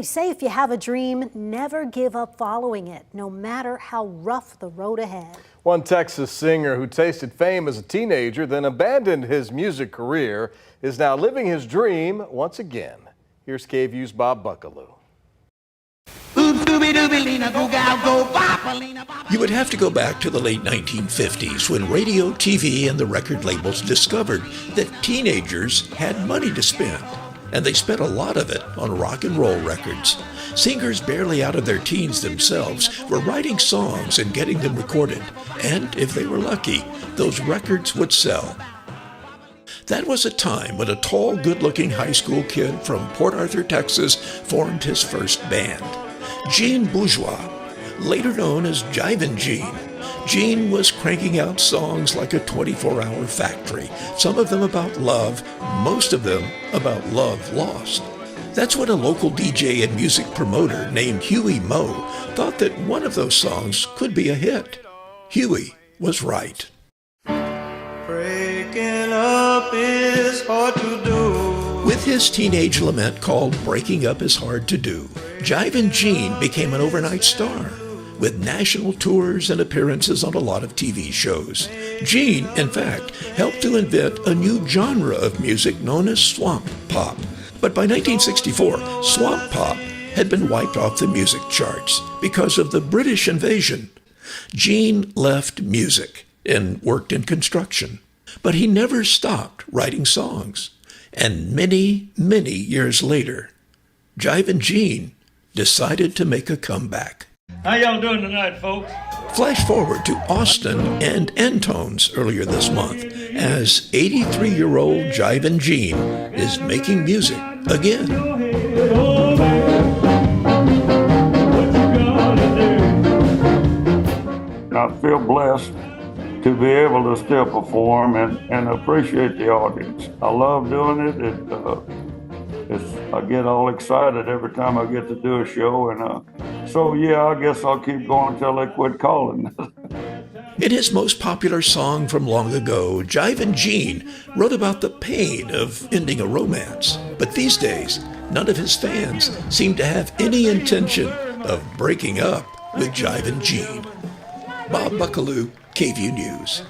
They say if you have a dream, never give up following it, no matter how rough the road ahead. One Texas singer who tasted fame as a teenager, then abandoned his music career, is now living his dream once again. Here's KVUE's Bob Buckalew. You would have to go back to the late 1950s when radio, TV, and the record labels discovered that teenagers had money to spend. And they spent a lot of it on rock and roll records. Singers barely out of their teens themselves were writing songs and getting them recorded. And if they were lucky, those records would sell. That was a time when a tall, good-looking high school kid from Port Arthur, Texas, formed his first band. Gene Bourgeois, later known as Jivin Gene. Gene was cranking out songs like a 24-hour factory, some of them about love, most of them about love lost. That's when a local DJ and music promoter named Huey Moe thought that one of those songs could be a hit. Huey was right. Breaking up is hard to do. With his teenage lament called Breaking Up is Hard to Do, Jivin Gene became an overnight star, with national tours and appearances on a lot of TV shows. Gene, in fact, helped to invent a new genre of music known as swamp pop. But by 1964, swamp pop had been wiped off the music charts because of the British invasion. Gene left music and worked in construction, but he never stopped writing songs. And many, many years later, Jivin Gene decided to make a comeback. How y'all doing tonight, folks? Flash forward to Austin and Entones earlier this month as 83-year-old Jivin Gene is making music again. I feel blessed to be able to still perform and appreciate the audience. I love doing it. I get all excited every time I get to do a show, and so yeah, I guess I'll keep going until they quit calling. In his most popular song from long ago, Jivin Gene wrote about the pain of ending a romance. But these days, none of his fans seem to have any intention of breaking up with Jivin Gene. Bob Buckalew, KVUE News.